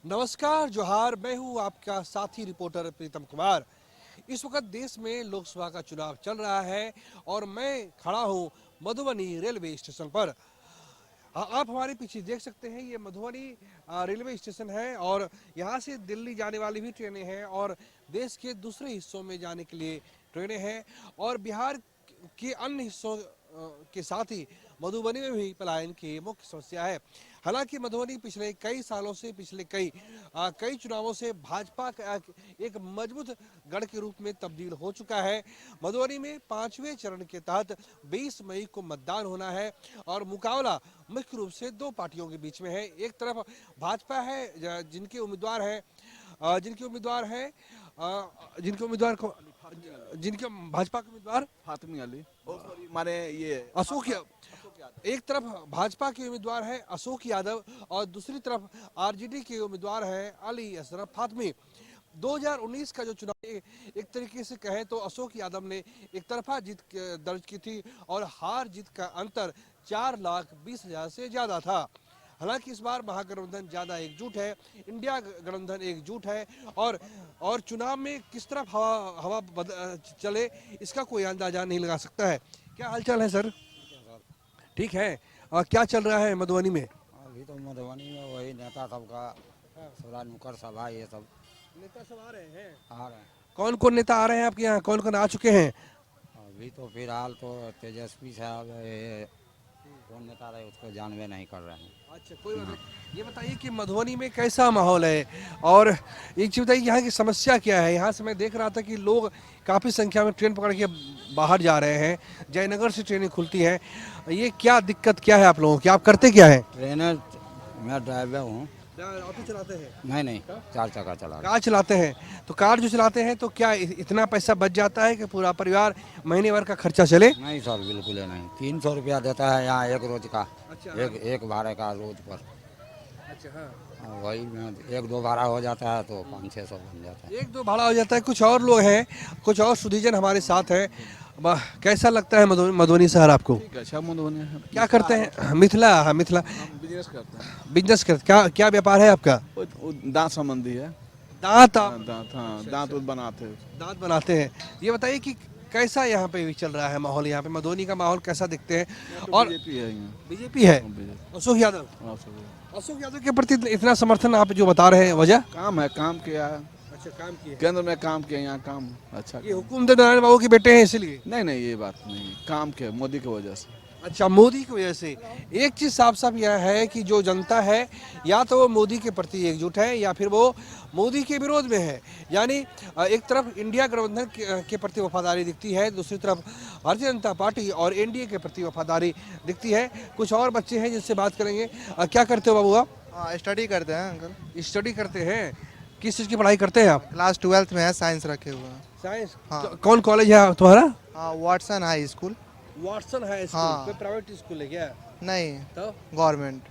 नमस्कार जोहार, मैं हूँ आपका साथी रिपोर्टर प्रीतम कुमार। इस वक्त देश में लोकसभा का चुनाव चल रहा है और मैं खड़ा हूँ मधुबनी रेलवे स्टेशन पर। आप हमारे पीछे देख सकते हैं, ये मधुबनी रेलवे स्टेशन है और यहाँ से दिल्ली जाने वाली भी ट्रेनें हैं और देश के दूसरे हिस्सों में जाने के लिए ट्रेनें हैं और बिहार के अन्य हिस्सों के साथ ही मधुबनी में भी पलायन की मुख्य समस्या है। हालांकि मधुबनी पिछले कई सालों से, पिछले कई चुनावों से भाजपा का एक मजबूत गढ़ के रूप में तब्दील हो चुका है। मधुबनी में 5वें चरण के तहत 20 मई को मतदान होना है और मुकाबला मुख्य रूप से दो पार्टियों के बीच में है। एक तरफ भाजपा है जिनके उम्मीदवार हैं जिनके उम्मीदवार को जिनके भाजपा के उम्मीदवार फातिमी अली माने ये अशोक एक तरफ भाजपा के उम्मीदवार है अशोक यादव और दूसरी तरफ आरजेडी के उम्मीदवार है अली अशरफ फातमी। 2019 का जो चुनाव एक तरीके से कहें तो अशोक यादव ने एक तरफा जीत दर्ज की थी और हार जीत का अंतर 4,20,000 से ज्यादा था। हालांकि इस बार महागठबंधन ज्यादा एकजुट है, इंडिया गठबंधन एकजुट है और चुनाव में किस तरफ हवा चले इसका कोई अंदाजा नहीं लगा सकता है। क्या हालचाल है सर? ठीक है। और क्या चल रहा है मधुबनी में? अभी तो मधुबनी में वही नेता सबका थोड़ा नुक्कड़ सभा ये सब नेता सब आ रहे हैं। आ रहे हैं। कौन कौन नेता आ रहे हैं आपके यहाँ? कौन कौन आ चुके हैं? अभी तो फिलहाल तो तेजस्वी साहब ये कौन नेता रहे उसको जानवे नहीं कर रहे हैं। अच्छा, कोई बात नहीं। ये बताइए कि मधुबनी में कैसा माहौल है और एक चीज बताइए यहाँ की समस्या क्या है? यहाँ से मैं देख रहा था कि लोग काफ़ी संख्या में ट्रेन पकड़ के बाहर जा रहे हैं, जयनगर से ट्रेनें खुलती हैं। ये क्या दिक्कत क्या है आप लोगों की? आप करते क्या है? ट्रेनर मैं ड्राइवर हूँ। ऑटो चलाते हैं? नहीं 4 चक्का चला रहा कार चलाते हैं। तो कार जो चलाते हैं तो क्या इतना पैसा बच जाता है कि पूरा परिवार महीने भर का खर्चा चले? हूँ। नहीं सर बिल्कुल नहीं, 300 रुपया देता है यहाँ एक रोज का। अच्छा, एक भाड़े का रोज पर। अच्छा, हाँ। वही में 1-2 भाड़ा हो जाता है तो 500-600 बन जाता है। एक दो भाड़ा हो जाता है। कुछ और लोग हैं, कुछ और सुधीजन हमारे साथ हैं। कैसा लगता है मधुबनी शहर आपको? ठीक है, अच्छा मधुबनी है। क्या करते हैं? मिथिला, हाँ मिथिला। हम बिजनेस करते हैं। बिजनेस करते क्या क्या व्यापार है आपका? वो दांत संबंधी है। दांत? हाँ, दांत, हाँ दांत बनाते हैं। दांत बनाते हैं। ये बताइए कि कैसा यहाँ पे चल रहा है माहौल? यहाँ पे मधुबनी का माहौल कैसा दिखते हैं? और बीजेपी है यहाँ। बीजेपी है, अशोक यादव। हाँ, सब अशोक यादव के प्रति इतना समर्थन आप जो बता रहे हैं, वजह? काम है, काम किया है। अच्छा, काम किए। केंद्र में काम किया, यहाँ काम अच्छा। ये हुकुमदेव नारायण बाबू के बेटे हैं इसलिए? नहीं ये बात नहीं, काम किया मोदी की वजह से। अच्छा, मोदी की वजह से। एक चीज साफ साफ यह है कि जो जनता है या तो वो मोदी के प्रति एकजुट है या फिर वो मोदी के विरोध में है। यानी एक तरफ इंडिया गठबंधन के प्रति वफादारी दिखती है, दूसरी तरफ भारतीय जनता पार्टी और एनडीए के प्रति वफादारी दिखती है। कुछ और बच्चे हैं जिनसे बात करेंगे। क्या करते हो बाबू आप? स्टडी करते हैं अंकल। स्टडी करते हैं। किस चीज़ की पढ़ाई करते हैं आप? क्लास 12th में है, साइंस रखे हुए हैं। साइंस? हाँ। कौन कॉलेज है तुम्हारा? हाँ, Watson high school. Watson high school. हाँ। कोई प्राइवेट स्कूल है क्या? नहीं, तो गवर्नमेंट।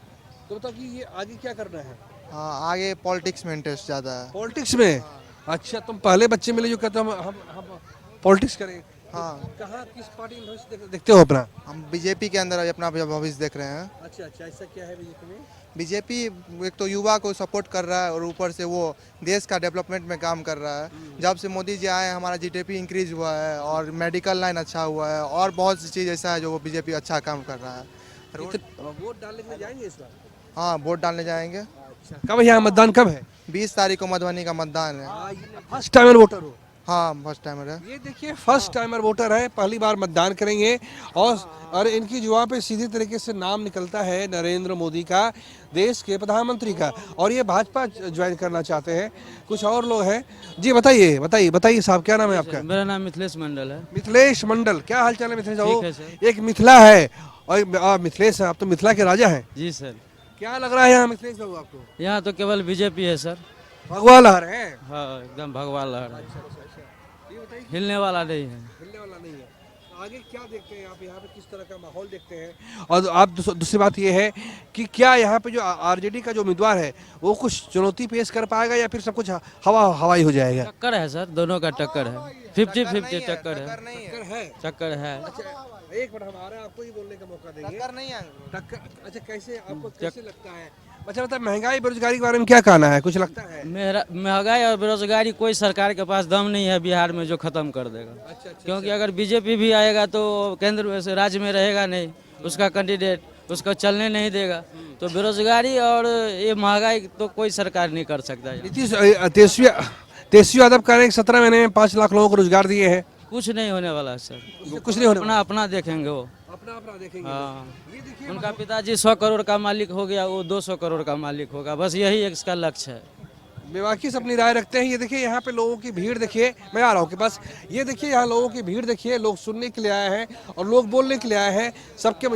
बताओ कि ये आगे क्या करना है? हाँ, आगे पॉलिटिक्स में इंटरेस्ट ज़्यादा है। पॉलिटिक्स में? अच्छा, तुम पहले बच्चे मिले जो कहते हम पॉलिटिक्स करें। हाँ, कहाँ किस पार्टी में भविष्य देखते हो अपना? हम बीजेपी के अंदर अभी अपना भविष्य देख रहे हैं। अच्छा, ऐसा क्या है बीजेपी में? बीजेपी एक तो युवा को सपोर्ट कर रहा है और ऊपर से वो देश का डेवलपमेंट में काम कर रहा है। जब से मोदी जी आए हमारा जीडीपी इंक्रीज हुआ है और मेडिकल लाइन अच्छा हुआ है और बहुत सी चीज़ ऐसा है जो वो बीजेपी अच्छा काम कर रहा है। वोट डालने के लिए जाएंगे इस बार? हाँ, वोट डालने जाएंगे। अच्छा, कब यहाँ मतदान कब है? 20 तारीख को मधुबनी का मतदान है। फर्स्ट टाइमर वोटर हो? हाँ, फर्स्ट टाइमर है। ये देखिए, फर्स्ट टाइमर वोटर है, पहली बार मतदान करेंगे और इनकी जुआ पे सीधी तरीके से नाम निकलता है नरेंद्र मोदी का, देश के प्रधानमंत्री का, और ये भाजपा ज्वाइन करना चाहते हैं। कुछ और लोग हैं। जी बताइए साहब, क्या नाम है आपका? मेरा नाम मिथिलेश मंडल है। मिथिलेश मंडल। क्या हाल चाल है मिथिलेश ठीक बाबू? है सर। एक मिथिला है और मिथिलेश आप तो मिथिला के राजा हैं। जी सर। क्या लग रहा है यहाँ मिथिलेश बाबू आपको? यहाँ तो केवल बीजेपी है सर। भगवा लहर है? हाँ, एकदम भगवा लहर है। अच्छा, ये बताइए, हिलने वाला नहीं है। हिलने वाला नहीं है। तो आगे क्या देखते हैं आप यहाँ पे, किस तरह का माहौल देखते हैं? और आप दूसरी बात ये है कि क्या यहाँ पे जो आरजेडी का जो उम्मीदवार है वो कुछ चुनौती पेश कर पाएगा या फिर सब कुछ हवाई हो जाएगा? टक्कर है सर, दोनों का टक्कर है। 50-50 टक्कर है। टक्कर है? टक्कर है। अच्छा, एक मिनट, हम आ रहे हैं, आपको ही बोलने का मौका देंगे। टक्कर नहीं है। टक्कर? अच्छा, कैसे आपको कैसे लगता है अच्छा मतलब महंगाई बेरोजगारी के बारे में क्या कहना है, कुछ लगता है? महंगाई और बेरोजगारी कोई सरकार के पास दम नहीं है बिहार में जो खत्म कर देगा। क्योंकि अगर बीजेपी भी आएगा तो केंद्र में से राज्य में रहेगा नहीं उसका कैंडिडेट, उसको चलने नहीं देगा। तो बेरोजगारी और ये महंगाई तो कोई सरकार नहीं कर सकता है। नीतीश तेजस्वी यादव कह रहे हैं कि 17 महीने में 5 लाख लोगों को रोजगार दिए हैं। कुछ नहीं होने वाला है सर, उससे कुछ नहीं होने अपना अपना देखेंगे वो। अपना अपना देखेंगे। हाँ, ये देखिए उनका पिताजी 100 करोड़ का मालिक हो गया, वो 200 करोड़ का मालिक होगा, बस यही इसका लक्ष्य है। बेबाकी से अपनी राय रखते हैं। ये देखिए यहाँ पे लोगों की भीड़ देखिए, मैं आ रहा हूँ कि बस ये देखिए यहाँ लोगों की भीड़ देखिए, लोग सुनने के लिए आए हैं और लोग बोलने के लिए आए हैं। सबके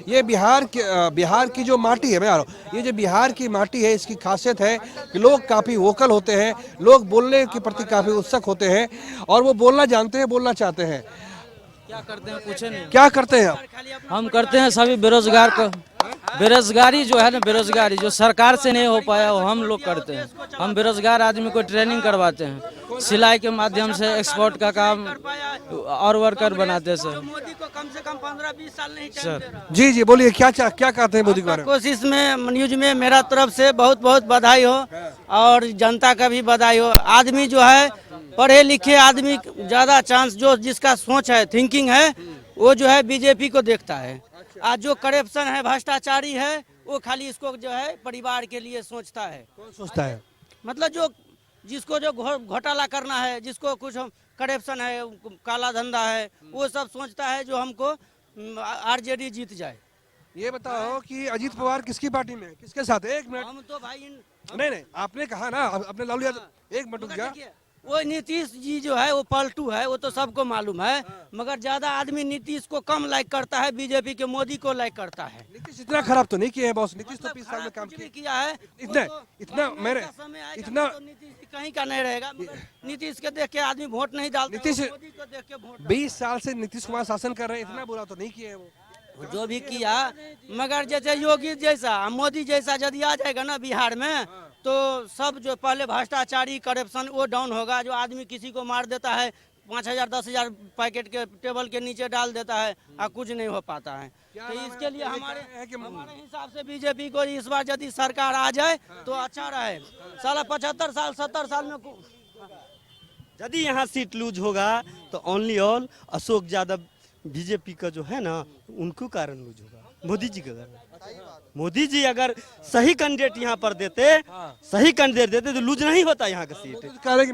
ये बिहार की जो माटी है, मैं आ रहा हूँ, ये जो बिहार की माटी है इसकी खासियत है कि लोग काफ़ी वोकल होते हैं, लोग बोलने के प्रति काफ़ी उत्सुक होते हैं और वो बोलना जानते हैं, बोलना चाहते हैं। क्या करते हैं पूछे नहीं, क्या करते हैं आप? हम करते हैं सभी बेरोजगार को, बेरोजगारी जो है ना, बेरोजगारी जो सरकार से नहीं हो पाया वो हम लोग करते हैं। हम बेरोजगार आदमी को ट्रेनिंग करवाते हैं, सिलाई के माध्यम से एक्सपोर्ट का काम और वर्कर बनाते हैं सर। मोदी को कम से कम 15-20 साल नहीं सर जी जी बोलिए, क्या कहते हैं मोदी के बारे में? कोशिश में न्यूज में मेरा तरफ से बहुत बहुत बधाई हो और जनता का भी बधाई हो। आदमी जो है पढ़े लिखे आदमी ज्यादा चांस जो जिसका सोच है, थिंकिंग है, वो जो है बीजेपी को देखता है। आज जो करप्शन है, भ्रष्टाचारी है, वो खाली इसको जो है परिवार के लिए सोचता है। कौन सोचता है? मतलब जो जिसको जो घोटाला करना है, जिसको कुछ करप्शन है, काला धंधा है, वो सब सोचता है जो हमको आरजेडी जीत जाए। ये बताओ कि अजीत पवार किसकी पार्टी में है? किसके साथ है? एक मिनट। हम तो भाई नहीं आपने कहा ना, अपने लालू यादव, एक मिनट रुक जा। देखिए, वो नीतीश जी जो है वो पलटू है, वो तो सबको मालूम है, मगर ज्यादा आदमी नीतीश को कम लाइक करता है, बीजेपी के मोदी को लाइक करता है। नीतीश इतना खराब तो नहीं किए हैं बॉस, नीतीश तो 20 साल में काम कुछ भी किए। किया है, इतना मेरे इतना नीतीश कहीं का नहीं रहेगा, मगर नीतीश के देख के आदमी वोट नहीं डालता, नीतीश मोदी को देख के वोट 20 साल से नीतीश कुमार शासन कर रहे हैं, इतना बुरा तो नहीं किए हैं वो। जो भी किया, मगर जैसे योगी जैसा मोदी जैसा यदि आ जाएगा ना बिहार में, तो सब जो पहले भ्रष्टाचारी करप्शन वो डाउन होगा। जो आदमी किसी को मार देता है 5,000 10,000 पैकेट के टेबल के नीचे डाल देता है और कुछ नहीं हो पाता है। तो इसके लिए हमारे हिसाब से बीजेपी को इस बार यदि सरकार आ जाए तो अच्छा रहे। साला 75 साल 70 साल में यदि यहाँ सीट लूज होगा तो only all Ashok Yadav BJP का जो है ना उनको कारण लूज होगा, मोदी जी का कारण। मोदी जी अगर सही कैंडिडेट यहाँ पर देते, सही कैंडिडेट देते तो लूज नहीं होता यहाँ का सीट। कह रहे कि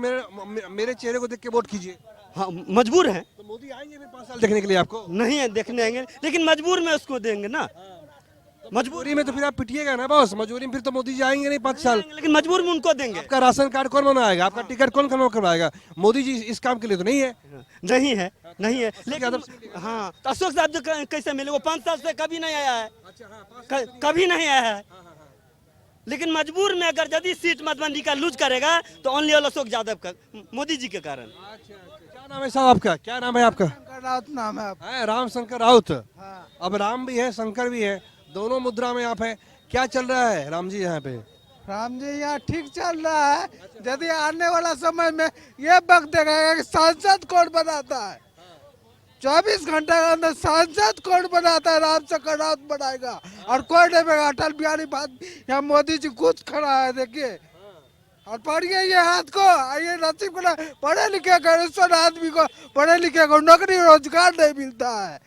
मेरे चेहरे को देख के वोट कीजिए। हाँ मजबूर हैं, तो मोदी आएंगे फिर 5 साल देखने के लिए आपको? नहीं है देखने आएंगे, लेकिन मजबूर में उसको देंगे ना। मजबूरी में तो फिर आप पिटिएगा ना बॉस, मजबूरी में फिर तो मोदी जी आएंगे नहीं 5 साल। लेकिन मजबूर में उनको देंगे। आपका राशन कार्ड कौन बनवाएगा? आपका टिकट कौन करवाएगा? मोदी जी इस काम के लिए तो नहीं है। नहीं है, नहीं है, लेकिन हाँ तो अशोक साहब जो कैसे मिले, वो 5 साल से कभी नहीं आया है, कभी नहीं आया है। लेकिन मजबूर में अगर यदि सीट मधुबनी का लूज करेगा तो ओनली ऑल अशोक यादव का, मोदी जी के कारण। क्या नाम है साहब आपका? क्या नाम है आपका? राउत नाम है। राम शंकर राउत। अब राम भी है, शंकर भी है, दोनों मुद्रा में आप है। क्या चल रहा है राम जी यहाँ पे? राम जी यहाँ ठीक चल रहा है। यदि आने वाला समय में ये वक्त देखेगा कि सांसद कौन बनाता है, 24 घंटे के अंदर सांसद कौन बनाता है, राम शंकर राउत बनाएगा और कोई नहीं बनाएगा। अटल बिहारी वाजपेयी, यहाँ मोदी जी खुद खड़ा है, देखिए। और पढ़िए ये हाथ को, आइए नसीब को, पढ़े लिखे गरीब आदमी को, पढ़े लिखे को नौकरी रोजगार नहीं मिलता है।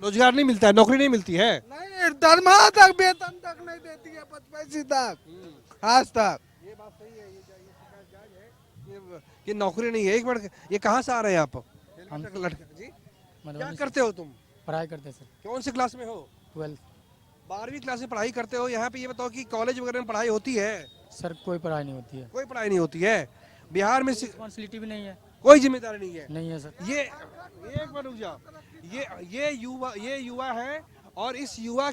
रोजगार नहीं मिलता है, नौकरी नहीं मिलती है, नहीं दरमाहा तक, वेतन तक नहीं देती है, 5 पैसे तक आज तक। ये बात सही है, ये शिकायत जायज है कि नौकरी नहीं है। एक मिनट, ये कहाँ से आ रहे हैं आप? जी क्या करते हो तुम? पढ़ाई करते सर। कौन सी क्लास में हो? 12 12वीं क्लास में पढ़ाई करते हो। यहाँ पे ये बताओ कि कॉलेज वगैरह में पढ़ाई होती है? सर कोई पढ़ाई नहीं होती है, कोई पढ़ाई नहीं होती है बिहार में। रिस्पॉन्सिबिलिटी भी नहीं है, कोई जिम्मेदारी नहीं है। नहीं है सर। ये एक बार रुक जाओ, ये युवा है और इस युवा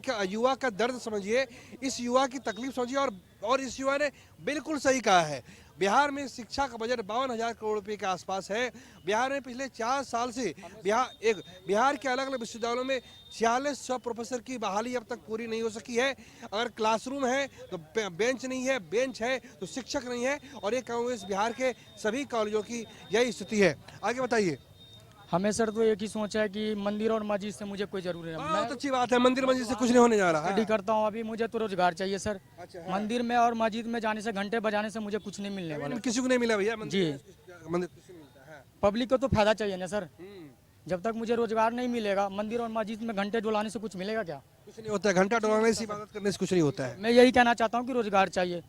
का दर्द समझिए, इस युवा की तकलीफ समझिए। और इस युवा ने बिल्कुल सही कहा है। बिहार में शिक्षा का बजट 52,000 करोड़ रुपए के आसपास है। बिहार में पिछले 4 साल से बिहार के अलग अलग विश्वविद्यालयों में 4600 प्रोफेसर की बहाली अब तक पूरी नहीं हो सकी है। अगर क्लासरूम है तो बेंच नहीं है, बेंच है तो शिक्षक नहीं है। और ये कांग्रेस बिहार के सभी कॉलेजों की यही स्थिति है। आगे बताइए। हमें सर तो एक ही सोच है कि मंदिर और मस्जिद से मुझे कोई जरूरी नहीं बहुत अच्छी बात है, मंदिर मस्जिद से कुछ नहीं होने जा रहा स्टडी है। करता हूँ अभी, मुझे तो रोजगार चाहिए सर। अच्छा, मंदिर में और मस्जिद में जाने से, घंटे बजाने से मुझे कुछ नहीं मिलने वाला। किसी को नहीं मिला भैया जी। मंदिर किसी को मिलता है। पब्लिक को तो फायदा चाहिए ना सर। जब तक मुझे रोजगार नहीं मिलेगा, मंदिर और मस्जिद में घंटे डुलाने से कुछ मिलेगा क्या? कुछ नहीं होता है, घंटा डुलाने से, इबादत करने से कुछ नहीं होता है। मैं यही कहना चाहता हूँ कि रोजगार चाहिए।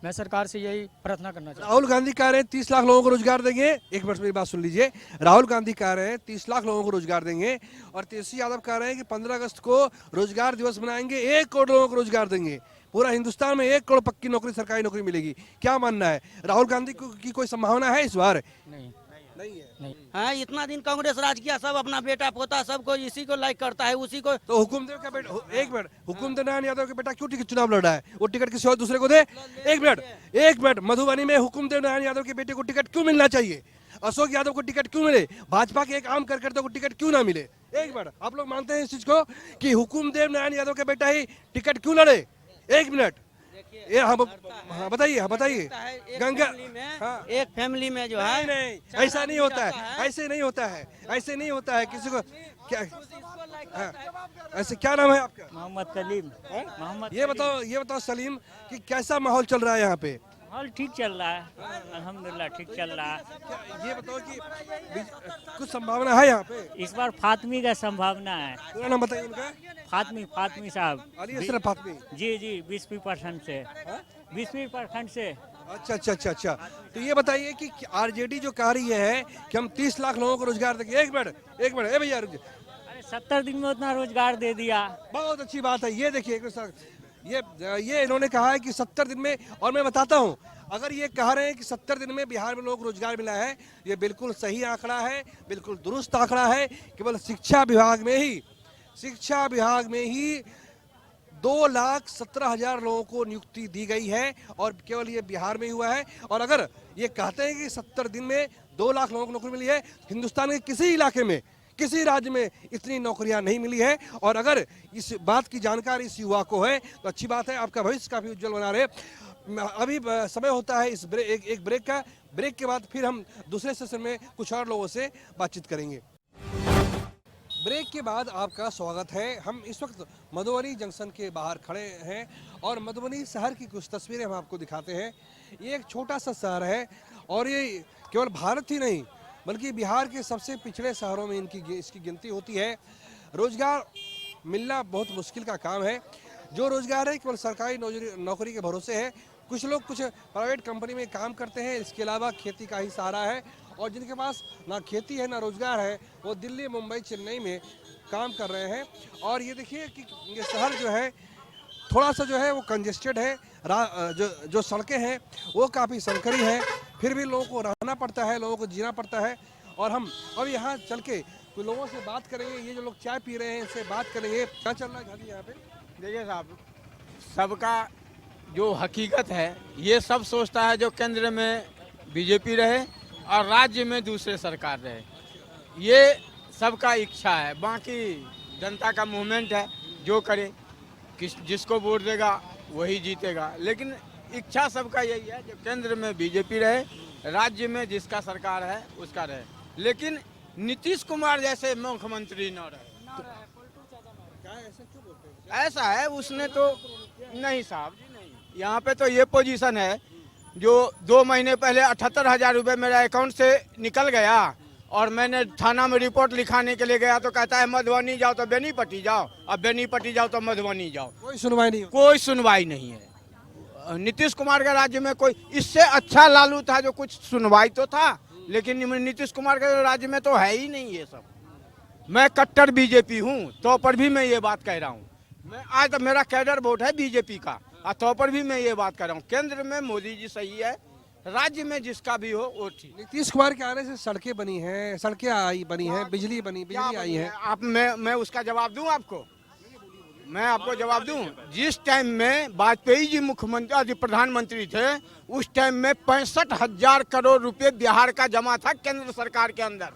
मैं सरकार से यही प्रार्थना करना चाहता हूँ। राहुल गांधी कह रहे हैं 30 लाख लोगों को रोजगार देंगे। एक मिनट मेरी बात सुन लीजिए। राहुल गांधी कह रहे हैं 30 लाख लोगों को रोजगार देंगे और तेजस्वी यादव कह रहे हैं कि 15 अगस्त को रोजगार दिवस मनाएंगे, 1 करोड़ लोगों को रोजगार देंगे। पूरा हिंदुस्तान में 1 करोड़ पक्की नौकरी, सरकारी नौकरी मिलेगी। क्या मानना है, राहुल गांधी की कोई संभावना है इस बार? नहीं नहीं है। नहीं। हाँ, इतना दिन कांग्रेस राज किया, सब अपना बेटा पोता सबको इसी को लाइक करता है, उसी को। तो हुकुमदेव का बेटा, एक मिनट, हुकुमदेव नारायण यादव का बेटा क्यों टिकट चुनाव लड़ रहा है? वो टिकट किसी और दूसरे को दे। एक मिनट, मधुबनी में हुकुमदेव नारायण यादव के बेटे को टिकट क्यों मिलना चाहिए? अशोक यादव को टिकट क्यों मिले? भाजपा के एक आम कार्यकर्ता को टिकट क्यों ना मिले? एक मिनट, आप लोग मानते हैं इस चीज को कि हुकुमदेव नारायण यादव का बेटा ही टिकट क्यों लड़े? एक मिनट, ये हाँ बताइए। गंगा, हाँ। एक फैमिली में जो है, नहीं, ऐसा नहीं होता है, ऐसे नहीं होता है किसी को। क्या ऐसे, क्या नाम है आपका? मोहम्मद सलीम। मोहम्मद ये बताओ सलीम कि कैसा माहौल चल रहा है यहाँ पे? माहौल ठीक चल रहा है, अल्हम्दुलिल्लाह ठीक चल रहा है। ये बताओ कि कुछ संभावना है यहाँ पे? इस बार फातमी का संभावना है। पूरा नाम बताइए उनका। फातमी साहब। अली अशरफ फातमी। जी 20% से। 20% से। अच्छा। तो ये बताइए कि आरजेडी जो कह रही है कि हम 30 लाख लोगों को रोजगार देंगे। एक मिनट, ए भैया, अरे 70 दिन में उतना रोजगार दे दिया। बहुत अच्छी बात है। ये देखिए, ये इन्होंने कहा है कि 70 दिन में, और मैं बताता हूँ, अगर ये कह रहे हैं कि 70 दिन में बिहार में लोगों को रोजगार मिला है, ये बिल्कुल सही आंकड़ा है, बिल्कुल दुरुस्त आंकड़ा है। केवल शिक्षा विभाग में ही 2,17,000 लोगों को नियुक्ति दी गई है और केवल ये बिहार में ही हुआ है। और अगर ये कहते हैं कि 70 दिन में 2 लाख लोगों को नौकरी मिली है, हिंदुस्तान के किसी इलाके में, किसी राज्य में इतनी नौकरियां नहीं मिली है। और अगर इस बात की जानकारी इस युवा को है तो अच्छी बात है, आपका भविष्य काफी उज्जवल बना रहे। अभी समय होता है इस एक ब्रेक का। ब्रेक के बाद फिर हम दूसरे सेशन में कुछ और लोगों से बातचीत करेंगे। ब्रेक के बाद आपका स्वागत है। हम इस वक्त मधुबनी जंक्शन के बाहर खड़े हैं और मधुबनी शहर की कुछ तस्वीरें हम आपको दिखाते हैं। ये एक छोटा सा शहर है और ये केवल भारत ही नहीं बल्कि बिहार के सबसे पिछड़े शहरों में इसकी गिनती होती है। रोजगार मिलना बहुत मुश्किल का काम है। जो रोजगार है केवल सरकारी नौकरी के भरोसे है। कुछ लोग कुछ प्राइवेट कंपनी में काम करते हैं, इसके अलावा खेती का ही सहारा है। और जिनके पास ना खेती है ना रोजगार है, वो दिल्ली, मुंबई, चेन्नई में काम कर रहे हैं। और ये देखिए कि ये शहर जो है थोड़ा सा जो है वो कंजेस्टेड है। जो सड़कें हैं वो काफ़ी संकरी हैं, फिर भी लोगों को रहना पड़ता है, लोगों को जीना पड़ता है। और हम अब यहाँ चल के कुछ लोगों से बात करेंगे। ये जो लोग चाय पी रहे हैं इनसे बात करेंगे। क्या चल रहा है घाटी यहाँ पे? देखिए साहब, सबका जो हकीकत है ये सब सोचता है जो केंद्र में बीजेपी रहे और राज्य में दूसरे सरकार रहे, ये सबका इच्छा है। बाकी जनता का मूवमेंट है, जो करे, जिसको वोट देगा वही जीतेगा। लेकिन इच्छा सबका यही है जो केंद्र में बीजेपी रहे, राज्य में जिसका सरकार है उसका रहे, लेकिन नीतीश कुमार जैसे मुख्यमंत्री न रहे। ऐसा है, उसने तो नहीं साहब जी, नहीं। यहाँ पे तो ये पोजीशन है जो 2 महीने पहले 78,000 रुपये मेरा अकाउंट से निकल गया और मैंने थाना में रिपोर्ट लिखाने के लिए गया तो कहता है मधुबनी जाओ तो बेनीपट्टी जाओ, अब बेनीपट्टी जाओ तो मधुबनी जाओ। कोई सुनवाई नहीं है। नीतीश कुमार के राज्य में कोई इससे अच्छा लालू था जो कुछ सुनवाई तो था, लेकिन नीतीश कुमार के राज्य में तो है ही नहीं ये सब। मैं कट्टर बीजेपी हूँ, तो पर भी मैं ये बात कह रहा हूँ। मैं आज तो मेरा कैडर वोट है बीजेपी का, तो पर भी मैं ये बात कर रहा हूँ, केंद्र में मोदी जी सही है, राज्य में जिसका भी हो वो ठीक। नीतीश कुमार के आने से सड़कें बनी हैं, बिजली आई है। आप मैं उसका जवाब दूं आपको? मैं आपको जवाब दूं? जिस टाइम में वाजपेयी जी मुख्यमंत्री प्रधानमंत्री थे, उस टाइम में 65,000 करोड़ रुपए बिहार का जमा था केंद्र सरकार के अंदर,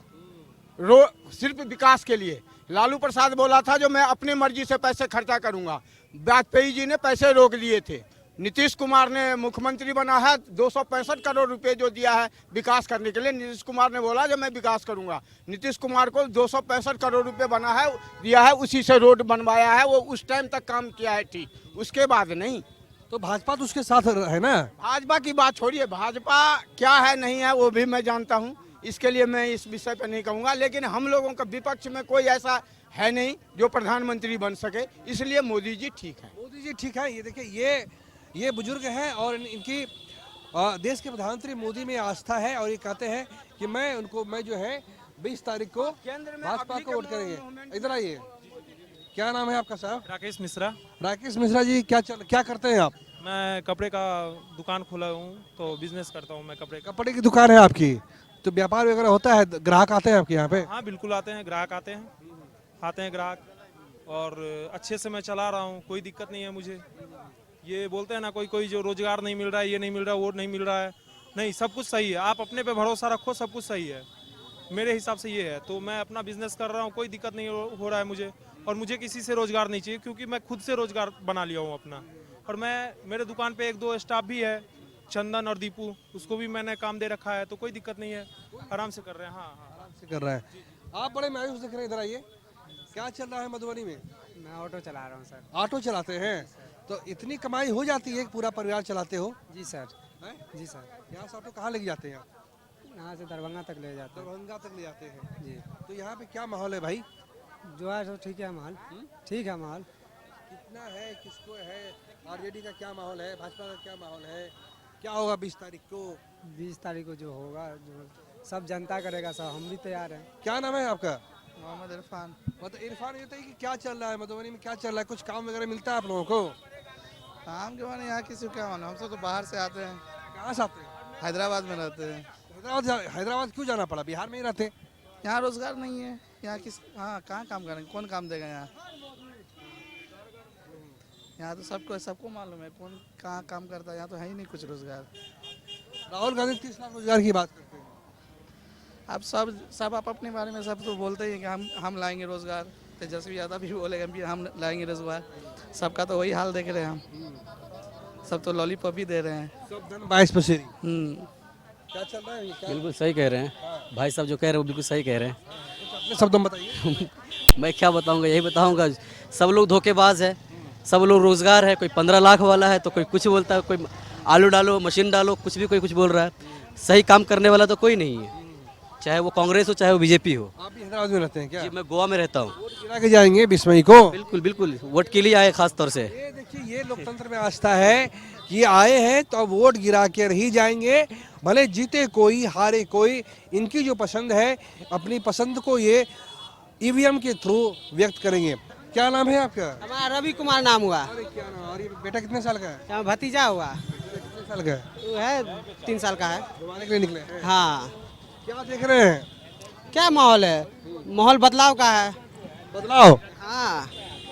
सिर्फ विकास के लिए। लालू प्रसाद बोला था जो मैं अपनी मर्जी से पैसे खर्चा करूंगा, वाजपेयी जी ने पैसे रोक दिए थे। नीतीश कुमार ने मुख्यमंत्री बना है, 265 करोड़ रुपए जो दिया है विकास करने के लिए। नीतीश कुमार ने बोला जब मैं विकास करूंगा, नीतीश कुमार को 265 करोड़ रुपए बना है, दिया है, उसी से रोड बनवाया है, वो उस टाइम तक काम किया है, ठीक, उसके बाद नहीं। तो भाजपा तो उसके साथ है ना। भाजपा की बात छोड़िए, भाजपा क्या है नहीं है वो भी मैं जानता हूँ, इसके लिए मैं इस विषय पर नहीं कहूँगा, लेकिन हम लोगों का विपक्ष में कोई ऐसा है नहीं जो प्रधानमंत्री बन सके, इसलिए मोदी जी ठीक है। मोदी जी ठीक है। ये देखिए, ये बुजुर्ग हैं और इनकी देश के प्रधानमंत्री मोदी में आस्था है और ये कहते हैं कि मैं जो है 20 तारीख को भाजपा को वोट करेंगे। इधर आइए, क्या नाम है आपका साहब? राकेश मिश्रा। राकेश मिश्रा जी, क्या करते हैं आप? मैं कपड़े का दुकान खोला हूँ, तो बिजनेस करता हूँ मैं कपड़े की दुकान है आपकी, तो व्यापार वगैरह होता है, ग्राहक आते हैं आपके यहाँ पे? हाँ बिल्कुल आते हैं, ग्राहक आते हैं ग्राहक, और अच्छे से मैं चला रहा हूँ, कोई दिक्कत नहीं है मुझे। ये बोलते हैं ना कोई जो रोजगार नहीं मिल रहा है, ये नहीं मिल रहा है, वो नहीं मिल रहा है, नहीं, सब कुछ सही है। आप अपने पे भरोसा रखो, सब कुछ सही है, मेरे हिसाब से ये है। तो मैं अपना बिजनेस कर रहा हूँ, कोई दिक्कत नहीं हो रहा है मुझे, और मुझे किसी से रोजगार नहीं चाहिए, क्योंकि मैं खुद से रोजगार बना लिया हूँ अपना। और मेरे दुकान पे 1-2 स्टाफ भी है, चंदन और दीपू, उसको भी मैंने काम दे रखा है, तो कोई दिक्कत नहीं है, आराम से कर रहे हैं। हाँ आराम से कर रहे हैं। आप बड़े मायूस दिख रहे हैं, इधर आइए, क्या चल रहा है मधुबनी में? मैं ऑटो चला रहा हूँ सर। ऑटो चलाते हैं, तो इतनी कमाई हो जाती है कि पूरा परिवार चलाते हो? जी सर। है? जी सर। यहाँ से ऑटो कहाँ लेके जाते हैं आप? यहाँ से दरभंगा तक ले जाते हैं। दरभंगा तक ले जाते हैं जी। तो यहाँ पे क्या माहौल है भाई? जो है तो ठीक है माहौल, ठीक है माहौल। कितना है, किसको है, आरजेडी का क्या माहौल है, भाजपा का क्या माहौल है, क्या होगा 20 तारीख को? 20 तारीख को जो होगा, जो सब जनता करेगा, सब हम भी तैयार हैं। क्या नाम है आपका? मोहम्मद इरफान। मतलब इरफान, ये बताइए कि क्या चल रहा है मधुबनी में, क्या चल रहा है, कुछ काम वगैरह मिलता है आप लोगों को? काम के माने यहाँ किसी को क्या मालूम, हम सब तो बाहर से आते हैं। कहाँ से आते हैं? हैदराबाद में रहते हैं। हैदराबाद क्यों जाना पड़ा, बिहार में ही रहते? यहाँ रोजगार नहीं है, यहाँ हाँ कहाँ काम करेंगे, कौन काम देगा यहाँ? यहाँ तो सबको मालूम है कौन कहाँ काम करता है, यहाँ तो है ही नहीं कुछ रोजगार। राहुल गांधी 30 लाख रोजगार की बात करते हैं। अब सब आप अपने बारे में सब तो बोलते ही हैं कि हम लाएंगे रोजगार, तेजस्वी यादव भी बोलेगा हम लाएंगे रोजगार, सबका तो वही हाल देख रहे हैं हम, सब तो लॉलीपॉप ही दे रहे हैं, सब धन 22 पसेरी। क्या चल रहा है? बिल्कुल सही कह रहे हैं भाई साहब, जो कह रहे हैं वो बिल्कुल सही कह रहे हैं। अपने शब्दों में बताइए। मैं क्या बताऊंगा, यही बताऊंगा, सब लोग धोखेबाज है, सब लोग रोजगार है, कोई 15 लाख वाला है तो कोई कुछ बोलता है, कोई आलू डालो, मशीन डालो, कोई कुछ बोल रहा है, सही काम करने वाला तो कोई नहीं है, चाहे वो कांग्रेस हो चाहे वो बीजेपी हो। आप भी हैदराबाद में रहते हैं क्या? जी मैं गोवा में रहता हूँ। वोट गिरा के जाएंगे 20 मई को? बिल्कुल बिल्कुल, वोट के लिए आए खास तौर से। ये देखिए, ये लोकतंत्र में आस्था है कि आए हैं तो अब वोट गिरा के ही जाएंगे, भले जीते कोई हारे कोई, इनकी जो पसंद है अपनी पसंद को ये ईवीएम के थ्रू व्यक्त करेंगे। क्या नाम है आपका? हमारा रवि कुमार नाम हुआ। अरे क्या नाम, और ये बेटा कितने साल का है? भतीजा हुआ। कितने साल का है? वो है 3 साल का है। घुमाने के लिए निकले हैं? हाँ। क्या देख रहे हैं? क्या माहौल है? माहौल बदलाव का है। बदलाव? हाँ।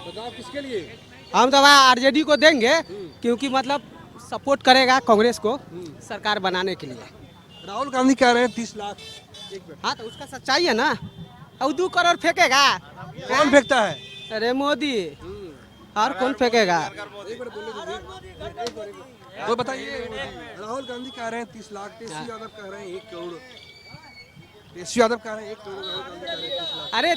बदलाव किसके लिए? हम तो भाई आरजेडी को देंगे, क्योंकि मतलब सपोर्ट करेगा कांग्रेस को सरकार बनाने के लिए। राहुल गांधी कह रहे हैं 30 लाख। हाँ तो उसका सच्चाई है ना, और 2 करोड़ फेंकेगा। कौन फेंकता है? अरे मोदी। और कौन फेंकेगा? तो बताइए, राहुल गांधी कह रहे हैं 30 लाख, तेजस्वी यादव कह रहे हैं 1 करोड़, तेजस्वी यादव कह रहे हैं 1 करोड़, राहुल गांधी कह रहे हैं 30 लाख। अरे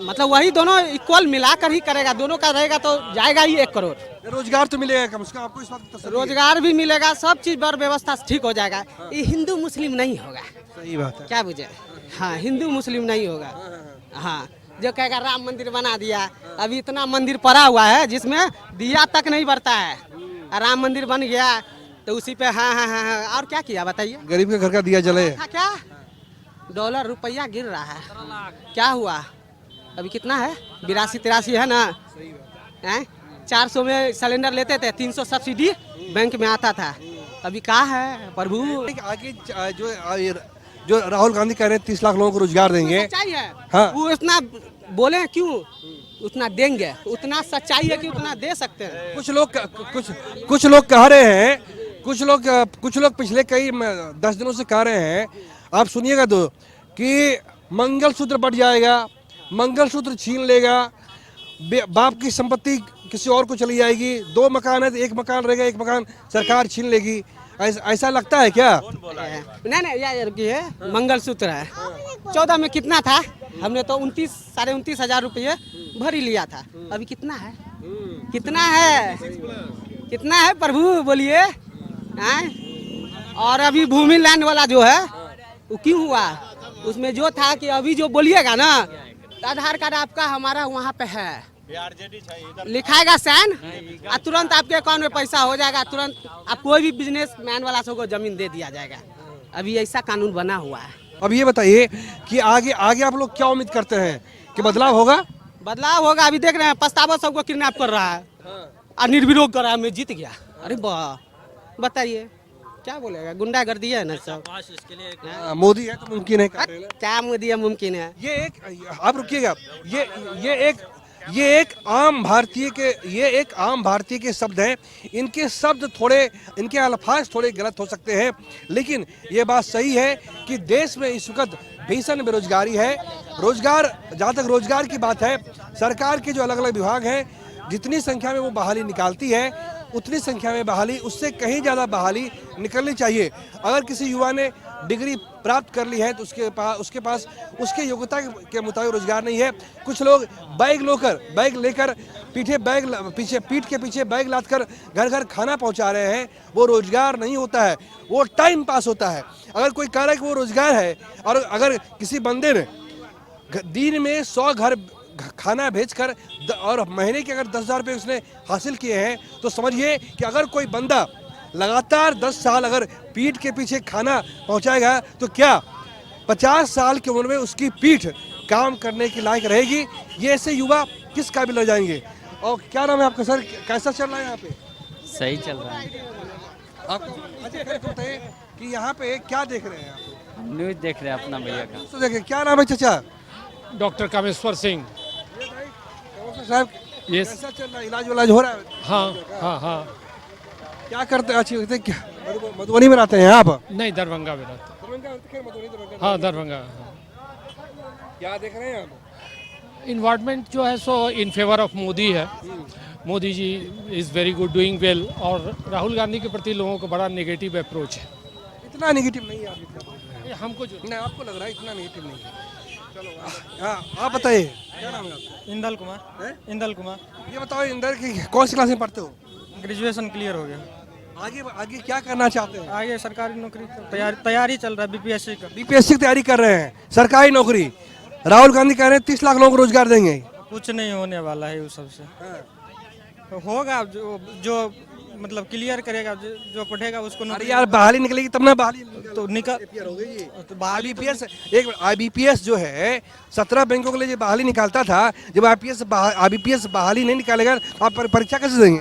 मतलब वही दोनों इक्वल मिलाकर ही करेगा, दोनों का रहेगा तो जाएगा ही 1 करोड़। रोजगार तो मिलेगा कम से कम, आपको इस बात की तसल्ली है? रोजगार भी मिलेगा, सब चीज पर व्यवस्था ठीक हो जाएगा। ये हिंदू मुस्लिम नहीं होगा। सही बात है। क्या बुझे? हाँ, हिंदू मुस्लिम नहीं होगा। हाँ, जो कहेगा राम मंदिर बना दिया, अभी इतना मंदिर पड़ा हुआ है जिसमें दिया तक नहीं बढ़ता है, राम मंदिर बन गया तो उसी पे हाँ हाँ हाँ हाँ। और क्या किया बताइए? गरीब के घर का दिया जले। क्या डॉलर रुपया गिर रहा है, क्या हुआ? अभी कितना है? 82-83 है ना? 400 में सिलेंडर लेते थे, 300 सब्सिडी बैंक में आता था, अभी कहाँ है प्रभु? आगे जो राहुल गांधी कह रहे हैं 30 लाख लोगों को रोजगार देंगे, सच्चाई है। हाँ। वो इतना बोले क्यों? उतना देंगे, उतना सच्चाई है कि उतना दे सकते हैं। कुछ लोग कह रहे हैं, कुछ लोग पिछले कई 10 दिनों से कह रहे हैं, आप सुनिएगा कि मंगलसूत्र बढ़ जाएगा, मंगलसूत्र छीन लेगा, बाप की संपत्ति किसी और को चली जाएगी, 2 मकान है तो 1 मकान रहेगा, 1 मकान सरकार छीन लेगी, ऐसा लगता है क्या? नहीं ये रुकिए, मंगलसूत्र है 14 में कितना था? हमने तो 29-29.5 हजार रुपये भर ही लिया था। अभी कितना है? कितना है? कितना है प्रभु बोलिए? और अभी भूमि लैंड वाला जो है वो क्यों हुआ? उसमें जो था कि अभी जो बोलिएगा ना, आधार कार्ड आपका हमारा वहाँ पे है, लिखाएगा साइन और तुरंत आपके अकाउंट में पैसा हो जाएगा, तुरंत आप कोई भी बिजनेस मैन वाला सबको जमीन दे दिया जाएगा। अभी ऐसा कानून बना हुआ है। अब ये बताइए कि आगे आप लोग क्या उम्मीद करते हैं कि बदलाव होगा? बदलाव होगा। अभी देख रहे हैं पछतावा सबको किडनैप कर रहा है और निर्विरोध कर रहा है, मैं जीत गया। अरे वाह, बताइए क्या बोलेगा? गुंडागर्दी है ना सब। मोदी है तो मुमकिन है, क्या मोदी है मुमकिन है? ये एक, आप रुकिएगा, ये एक आम भारतीय के शब्द हैं। इनके शब्द थोड़े, इनके अल्फाज थोड़े गलत हो सकते हैं, लेकिन ये बात सही है कि देश में इस वक्त भीषण बेरोजगारी है। रोजगार, जहाँ तक रोजगार की बात है, सरकार के जो अलग अलग विभाग हैं, जितनी संख्या में वो बहाली निकालती है उतनी संख्या में बहाली, उससे कहीं ज़्यादा बहाली निकलनी चाहिए। अगर किसी युवा ने डिग्री प्राप्त कर ली है तो उसके पास उसके योग्यता के मुताबिक रोजगार नहीं है। कुछ लोग बैग लेकर पीठ के पीछे बैग लादकर घर घर खाना पहुंचा रहे हैं। वो रोजगार नहीं होता है, वो टाइम पास होता है। अगर कोई कह रहा है कि वो रोजगार है, और अगर किसी बंदे ने दिन में 100 घर खाना भेजकर और महीने के अगर 10,000 रुपये उसने हासिल किए हैं, तो समझिए कि अगर कोई बंदा लगातार 10 साल अगर पीठ के पीछे खाना पहुंचाएगा तो क्या 50 साल की उम्र में उसकी पीठ काम करने के लायक रहेगी? ये ऐसे युवा किस काबिल रह जाएंगे? और क्या नाम है आपका सर? कैसा चल रहा है यहाँ पे? सही चल रहा है। आपको अच्छा बताइए कि यहाँ पे क्या देख रहे हैं आप? न्यूज़ देख रहे हैं अपना भैया का। तो देखिए, क्या नाम है चाचा? डॉक्टर कामेश्वर सिंह। साहब ये कैसा चल रहा है? इलाज हो रहा है? हाँ। क्या करते हैं? अच्छी क्या मधुबनी में रहते हैं आप? नहीं, दरभंगा में रहते। हाँ, दरभंगा। क्या देख रहे हैं आप? इन्वायरमेंट जो है so in favour of Modi है। Modi ji is very good, doing well. और राहुल गांधी के प्रति लोगों को बड़ा नेगेटिव अप्रोच है। इतना नेगेटिव नहीं है आप? हमको जो नहीं, आपको लग रहा है इतना नेगेटिव नहीं है। चलो हाँ, आप बताइए क्या नाम है आपका? इंदल कुमार। इंदल कुमार। ये बताओ इंदर की कौन सी क्लास में पढ़ते हो? ग्रेजुएशन क्लियर हो गया। आगे क्या करना चाहते हैं? आगे सरकारी नौकरी तैयारी चल रहा है, बीपीएससी का। बीपीएससी की तैयारी कर रहे हैं, सरकारी नौकरी। राहुल गांधी कह रहे हैं 30 लाख लोगों को रोजगार देंगे। कुछ नहीं होने वाला है उस सबसे। होगा जो मतलब क्लियर करेगा, जो पढ़ेगा उसको। अरे यार, बहाली निकलेगी तब ना, बहाली तो निकल आईबीपीएस जो है 17 बैंकों के लिए जो बहाली निकालता था, जब आईबीपीएस बहाली नहीं निकालेगा तो आप परीक्षा कैसे देंगे?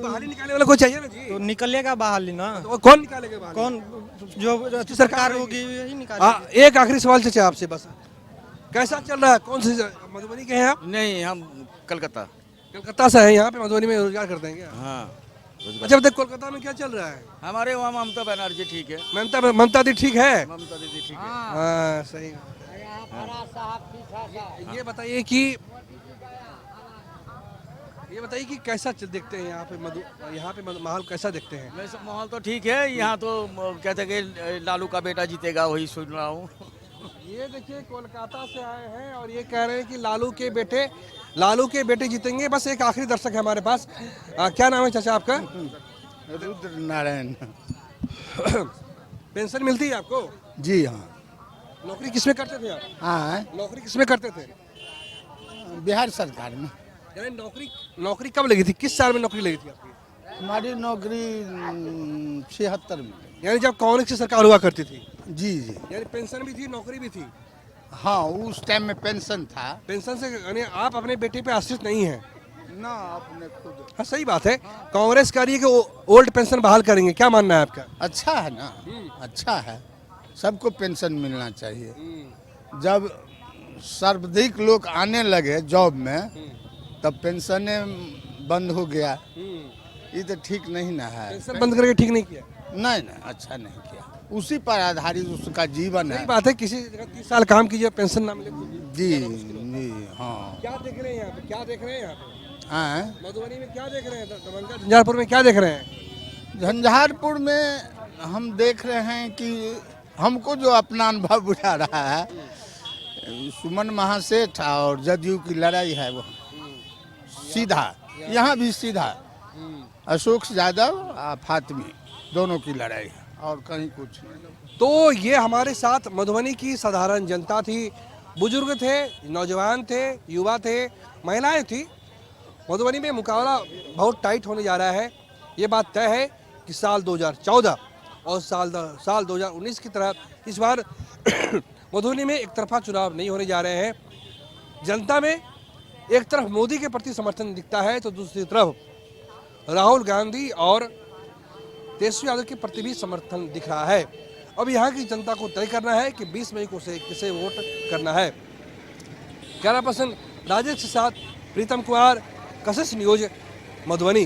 बहाली निकालने वाला कोई चाहिए ना जी। तो निकलेगा बहाली ना, तो कौन निकालेगा बहाली? कौन जो सरकार होगी यही निकालेगी। एक आखिरी सवाल चाचा आपसे बस, कैसा चल रहा है? कौन सी मधुबनी के हैं आप? नहीं, हम कलकत्ता से हैं। यहाँ पे मधुबनी में रोजगार करते हैं क्या? हाँ। अच्छा बताइए, कोलकाता में क्या चल रहा है? हमारे वहाँ ममता बनर्जी ठीक है। ममता दी ठीक है? ममता दीदी ठीक है। हाँ, सही। ये बताइए कि कैसा देखते हैं यहाँ पे माहौल कैसा देखते हैं? वैसे माहौल तो ठीक है। यहाँ तो कहते हैं कि लालू का बेटा जीतेगा, वही सुन रहा हूँ। ये देखिए, कोलकाता से आए हैं और ये कह रहे हैं कि लालू के बेटे जीतेंगे। बस एक आखिरी दर्शक है हमारे पास। क्या नाम है चाचा आपका? रुद्र नारायण। पेंशन मिलती है आपको? जी हाँ। नौकरी किसमें करते थे आप? हाँ, नौकरी किसमें करते थे? बिहार सरकार में। यानी नौकरी कब लगी थी? किस साल में नौकरी लगी थी आपकी? हमारी नौकरी 76 में। यानी जब कांग्रेस की सरकार हुआ करती थी? जी। यानी पेंशन भी थी, नौकरी भी थी? हाँ, उस टाइम में पेंशन था। पेंशन से यानी आप अपने बेटे पे आश्रित नहीं हैं ना, अपने खुद। हाँ, सही बात है। कांग्रेस कह रही है कि ओल्ड पेंशन बहाल करेंगे, क्या मानना है आपका? अच्छा है ना, अच्छा है। सबको पेंशन मिलना चाहिए। जब सर्वाधिक लोग आने लगे जॉब में, तब पेंशने बंद हो गया। ये तो ठीक नहीं ना है। पेंशन बंद करके ठीक नहीं किया? नहीं, अच्छा नहीं किया। उसी पर आधारित उसका जीवन है। सही बात है। किसी जगह 30 साल काम कीजिए, पेंशन ना मिले जी, जी हाँ। क्या देख रहे हैं यहाँ पे, क्या देख रहे हैं यहाँ पे हैं? मधुबनी में, क्या देख रहे हैं दरभंगा झंझारपुर में, क्या देख रहे हैं? झंझारपुर में हम देख रहे हैं कि हमको जो अपना अनुभव बुझा रहा है, सुमन महासेठ और जदयू की लड़ाई है वो सीधा, यहाँ भी सीधा अशोक यादव और फातिमी दोनों की लड़ाई है और कहीं कुछ नहीं। तो ये हमारे साथ मधुबनी की साधारण जनता थी, बुजुर्ग थे, नौजवान थे, युवा थे, महिलाएं थी। मधुबनी में मुकाबला बहुत टाइट होने जा रहा है। ये बात तय है कि साल 2014 और साल 2019 की तरह इस बार मधुबनी में एक तरफा चुनाव नहीं होने जा रहे हैं। जनता में एक तरफ मोदी के प्रति समर्थन दिखता है तो दूसरी तरफ राहुल गांधी और तेजस्वी यादव के प्रति भी समर्थन दिख रहा है। अब यहाँ की जनता को तय करना है कि 20 मई को से किसे वोट करना है। कैमरा पर्सन राजेश के साथ प्रीतम कुमार, कशिश न्यूज, मधुबनी।